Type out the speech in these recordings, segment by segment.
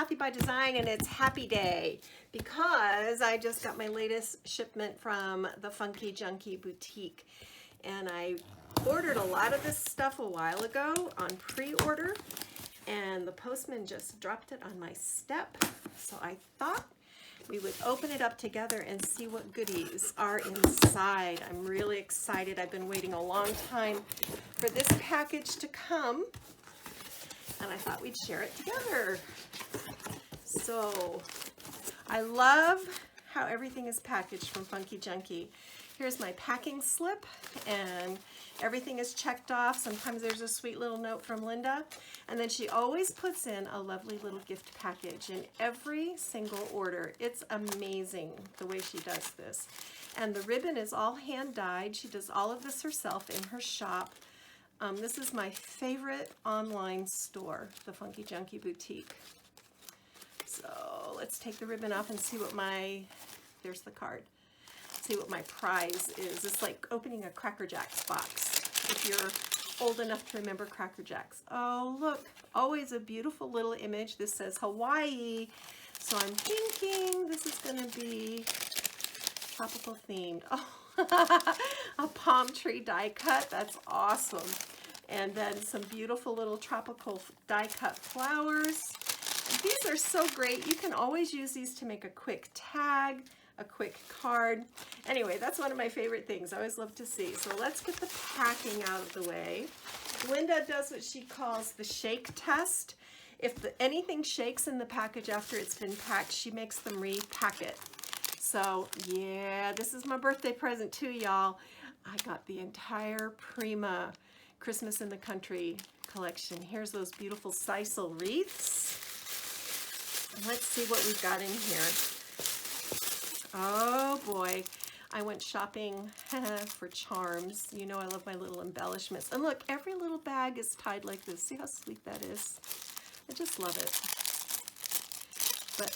Kathy by Design, and it's Happy Day because I just got my latest shipment from the Funkie Junkie Boutique, and I ordered a lot of this stuff a while ago on pre-order, and the postman just dropped it on my step, so I thought we would open it up together and see what goodies are inside. I'm really excited. I've been waiting a long time for this package to come, and I thought we'd share it together. So I love how everything is packaged from Funkie Junkie. Here's my packing slip, and everything is checked off. Sometimes there's a sweet little note from Linda, and then she always puts in a lovely little gift package in every single order. It's amazing the way she does this. And the ribbon is all hand dyed. She does all of this herself in her shop. This is my favorite online store, the Funkie Junkie Boutique. So let's take the ribbon off and see what there's the card. See what my prize is. It's like opening a Cracker Jacks box, if you're old enough to remember Cracker Jacks. Oh, look, always a beautiful little image. This says Hawaii, so I'm thinking this is going to be tropical themed. Oh, a palm tree die cut. That's awesome. And then some beautiful little tropical die cut flowers. And these are so great. You can always use these to make a quick tag, a quick card. Anyway, that's one of my favorite things. I always love to see. So let's get the packing out of the way. Linda does what she calls the shake test. If anything shakes in the package after it's been packed, she makes them repack it. So yeah, this is my birthday present too, y'all. I got the entire Prima Christmas in the Country collection. Here's those beautiful sisal wreaths. Let's see what we've got in here. Oh boy, I went shopping for charms. You know I love my little embellishments. And look, every little bag is tied like this. See how sweet that is? I just love it. But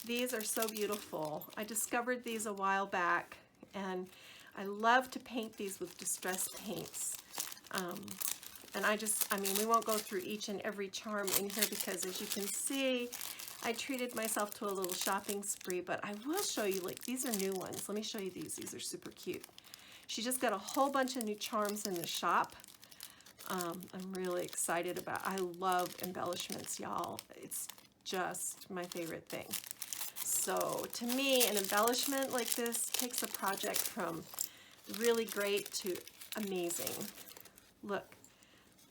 these are so beautiful. I discovered these a while back, and I love to paint these with distress paints. And I mean, we won't go through each and every charm in here because, as you can see, I treated myself to a little shopping spree, but I will show you, like, these are new ones. Let me show you these. These are super cute. She just got a whole bunch of new charms in the shop. I'm really excited about. I love embellishments, y'all. It's just my favorite thing. So to me, an embellishment like this takes a project from really great to amazing. Look,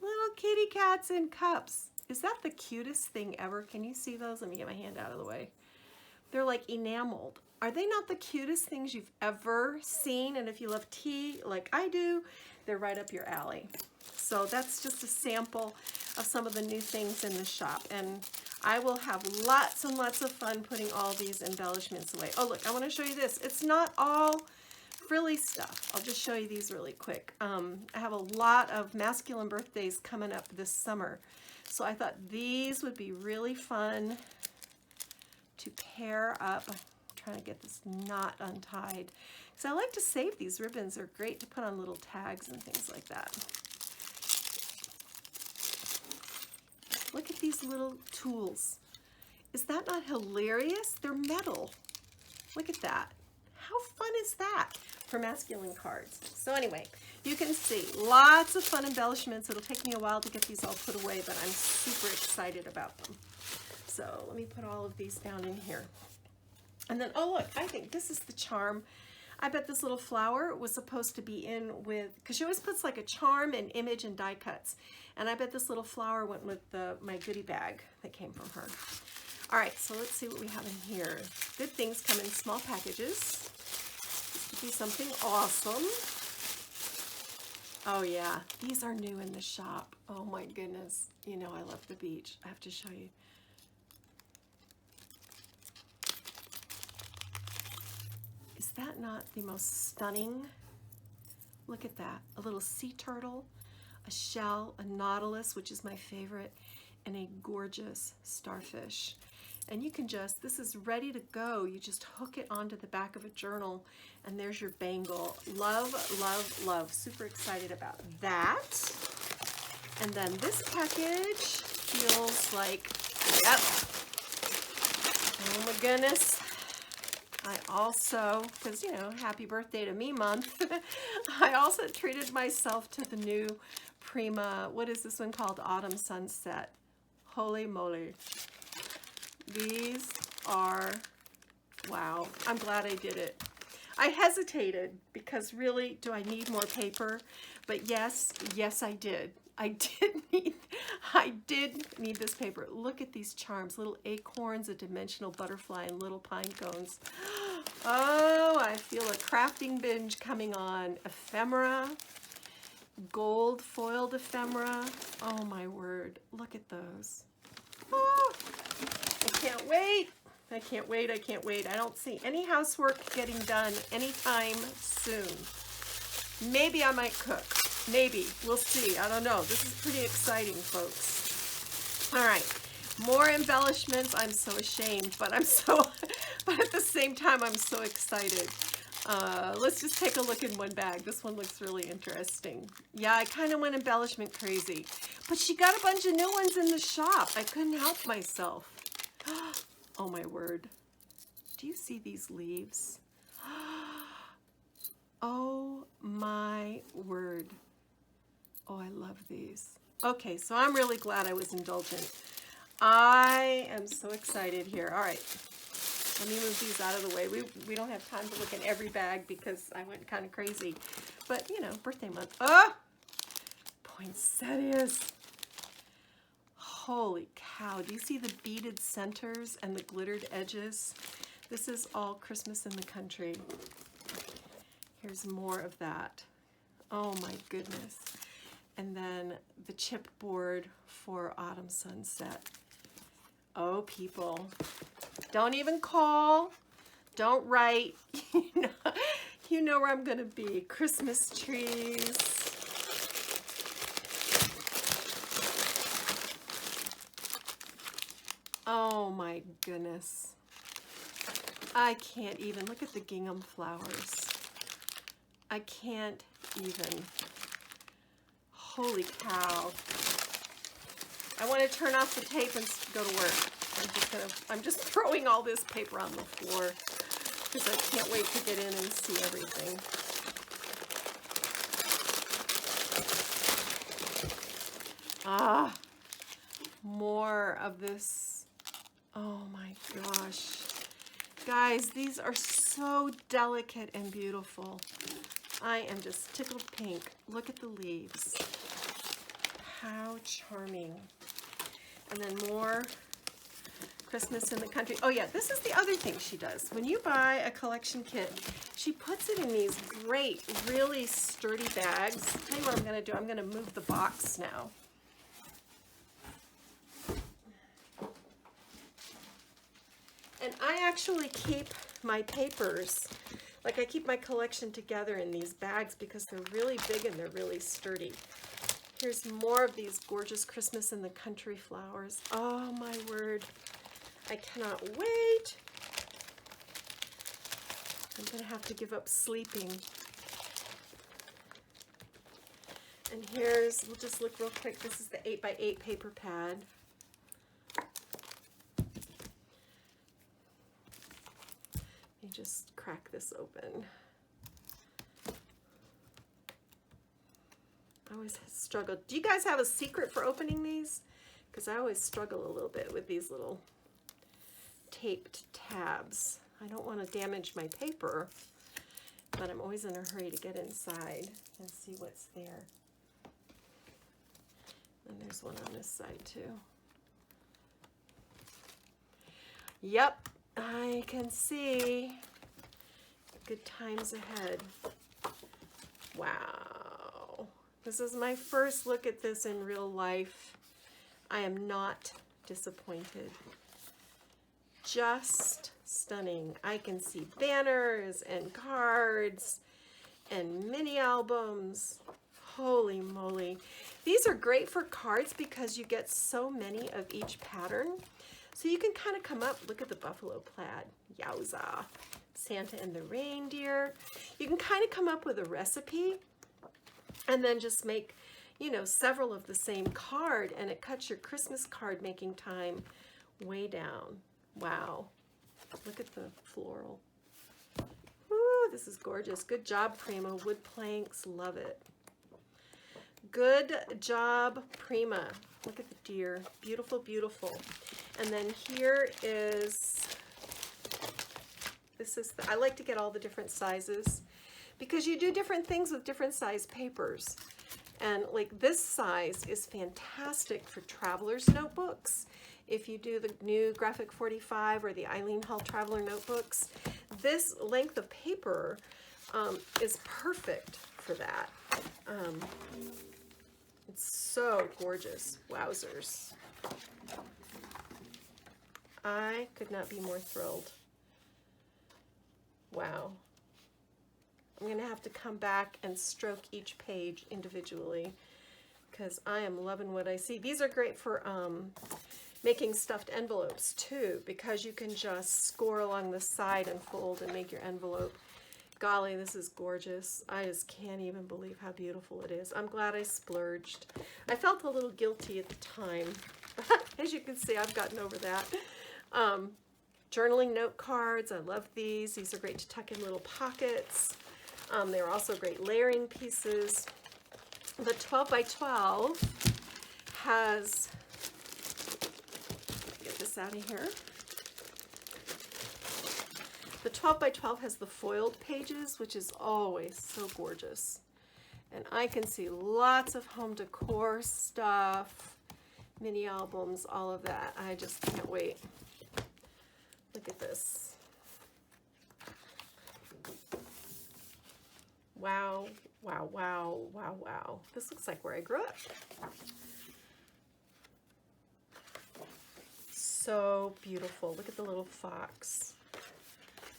little kitty cats in cups. Is that the cutest thing ever? Can you see those? Let me get my hand out of the way. They're like enameled. Are they not the cutest things you've ever seen? And if you love tea like I do, they're right up your alley. So that's just a sample of some of the new things in the shop. And I will have lots and lots of fun putting all these embellishments away. Oh, look, I want to show you this. It's not all frilly stuff. I'll just show you these really quick. I have a lot of masculine birthdays coming up this summer. So I thought these would be really fun to pair up. I'm trying to get this knot untied. So I like to save these ribbons. They're great to put on little tags and things like that. Look at these little tools. Is that not hilarious? They're metal. Look at that. How fun is that for masculine cards? So anyway, you can see lots of fun embellishments. It'll take me a while to get these all put away, but I'm super excited about them. So let me put all of these down in here. And then, oh look, I think this is the charm. I bet this little flower was supposed to be in with, because she always puts like a charm and image and die cuts. And I bet this little flower went with my goodie bag that came from her. All right, so let's see what we have in here. Good things come in small packages. This could be something awesome. Oh yeah, these are new in the shop. Oh my goodness. You know I love the beach. I have to show you. Is that not the most stunning? Look at that. A little sea turtle, a shell, a nautilus, which is my favorite, and a gorgeous starfish. And you can just, this is ready to go. You just hook it onto the back of a journal, and there's your bangle. Love, love, love. Super excited about that. And then this package feels like Yep. Oh my goodness. I also, because, you know, happy birthday to me month, I also treated myself to the new Prima, what is this one called? Autumn Sunset. Holy moly. These are, wow, I'm glad I did it. I hesitated because really, do I need more paper? But yes, I did. I did need this paper. Look at these charms, little acorns, a dimensional butterfly, and little pine cones. Oh, I feel a crafting binge coming on. Ephemera, gold foiled ephemera. Oh my word, look at those. Oh, I can't wait. I can't wait. I can't wait. I don't see any housework getting done anytime soon. Maybe I might cook. Maybe. We'll see. I don't know. This is pretty exciting, folks. All right. More embellishments. I'm so ashamed, but at the same time, I'm so excited. Let's just take a look in one bag. This one looks really interesting. Yeah, I kind of went embellishment crazy, but she got a bunch of new ones in the shop. I couldn't help myself. Oh my word. Do you see these leaves? Oh my word. Oh, I love these. Okay, so I'm really glad I was indulgent. I am so excited here. All right, let me move these out of the way. We don't have time to look in every bag because I went kind of crazy. But, you know, birthday month. Oh, poinsettias. Holy cow. Do you see the beaded centers and the glittered edges? This is all Christmas in the country. Here's more of that. Oh my goodness. And then the chipboard for Autumn Sunset. Oh, people. Don't even call. Don't write. You know where I'm going to be. Christmas trees. Oh my goodness. I can't even. Look at the gingham flowers. I can't even. Holy cow. I want to turn off the tape and go to work. I'm just throwing all this paper on the floor because I can't wait to get in and see everything. Ah, more of this. Oh my gosh. Guys, these are so delicate and beautiful. I am just tickled pink. Look at the leaves. How charming. And then more Christmas in the country. Oh yeah, this is the other thing she does. When you buy a collection kit, she puts it in these great, really sturdy bags. I'll tell you what I'm going to do. I'm going to move the box now. And I actually keep my papers, like I keep my collection together in these bags because they're really big and they're really sturdy. Here's more of these gorgeous Christmas in the country flowers. Oh my word. I cannot wait. I'm going to have to give up sleeping. And here's, we'll just look real quick. This is the 8x8 paper pad. Let me just crack this open. I always struggled. Do you guys have a secret for opening these? Because I always struggle a little bit with these little taped tabs. I don't want to damage my paper, but I'm always in a hurry to get inside and see what's there. And there's one on this side too. Yep, I can see. Good times ahead. Wow. This is my first look at this in real life. I am not disappointed. Just stunning. I can see banners and cards and mini albums. Holy moly. These are great for cards because you get so many of each pattern. So you can kind of come up, look at the buffalo plaid. Yowza. Santa and the reindeer. You can kind of come up with a recipe and then just make, you know, several of the same card, and it cuts your Christmas card making time way down. Wow. Look at the floral. Ooh, this is gorgeous. Good job, Prima. Wood planks, love it. Good job, Prima. Look at the deer. Beautiful, beautiful. And then here is, I like to get all the different sizes because you do different things with different size papers. And like this size is fantastic for traveler's notebooks. If you do the new Graphic 45 or the Eileen Hall Traveler notebooks, this length of paper is perfect for that. It's so gorgeous. Wowzers. I could not be more thrilled. Wow. I'm going to have to come back and stroke each page individually because I am loving what I see. These are great for making stuffed envelopes too, because you can just score along the side and fold and make your envelope. Golly, this is gorgeous. I just can't even believe how beautiful it is. I'm glad I splurged. I felt a little guilty at the time. As you can see, I've gotten over that. Journaling note cards, I love these. These are great to tuck in little pockets. They're also great layering pieces. The 12 by 12 has, get this out of here. The 12 by 12 has the foiled pages, which is always so gorgeous. And I can see lots of home decor stuff, mini albums, all of that. I just can't wait. Look at this. Wow, wow, wow, wow, wow. This looks like where I grew up. So beautiful. Look at the little fox.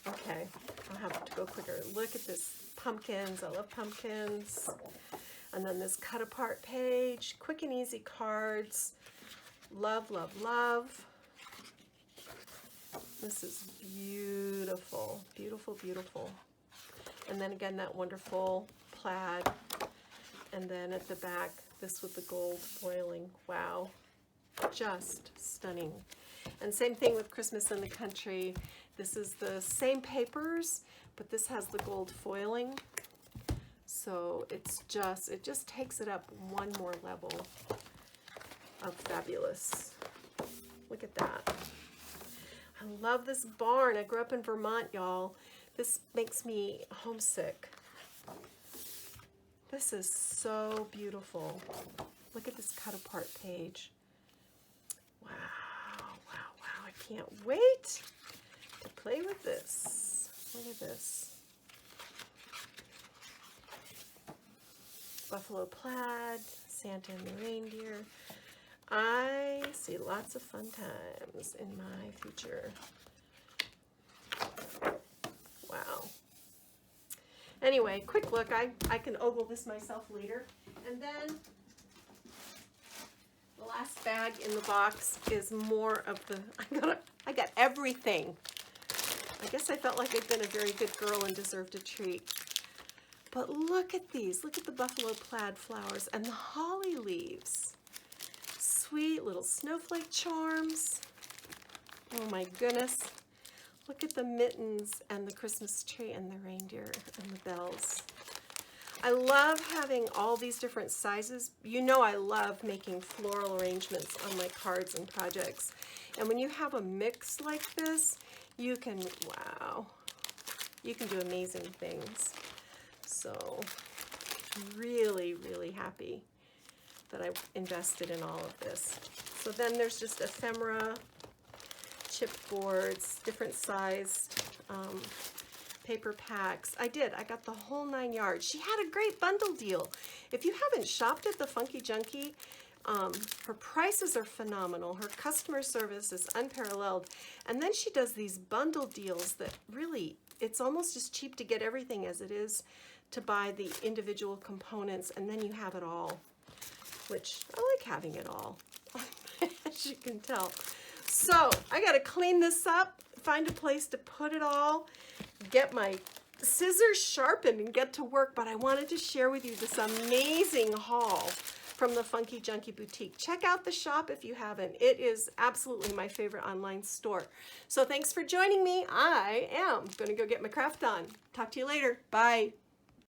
Okay, I'll have to go quicker. Look at this. Pumpkins. I love pumpkins. And then this cut apart page. Quick and easy cards. Love, love, love. This is beautiful. Beautiful, beautiful. And then again, that wonderful plaid. And then at the back, this with the gold foiling. Wow. Just stunning. And same thing with Christmas in the Country. This is the same papers, but this has the gold foiling. So it's just, it just takes it up one more level of fabulous. Look at that. I love this barn. I grew up in Vermont, y'all. This makes me homesick. This is so beautiful. Look at this cut apart page. Wow, wow, wow. I can't wait to play with this. Look at this. Buffalo plaid, Santa and the reindeer. I see lots of fun times in my future. Wow. Anyway, quick look. I can ogle this myself later. And then the last bag in the box is more of the, I got everything. I guess I felt like I'd been a very good girl and deserved a treat. But look at these. Look at the buffalo plaid flowers and the holly leaves. Sweet little snowflake charms. Oh my goodness. Look at the mittens and the Christmas tree and the reindeer and the bells. I love having all these different sizes. You know I love making floral arrangements on my cards and projects. And when you have a mix like this, you can, wow, you can do amazing things. So really, really happy that I invested in all of this. So then there's just ephemera, chipboards, different sized paper packs. I got the whole 9 yards. She had a great bundle deal. If you haven't shopped at the Funkie Junkie, her prices are phenomenal. Her customer service is unparalleled. And then she does these bundle deals that really, it's almost as cheap to get everything as it is to buy the individual components, and then you have it all, which I like having it all, as you can tell. So I got to clean this up, find a place to put it all, get my scissors sharpened and get to work, but I wanted to share with you this amazing haul from the Funkie Junkie Boutique. Check out the shop if you haven't. It is absolutely my favorite online store. So thanks for joining me. I am going to go get my craft on. Talk to you later. Bye.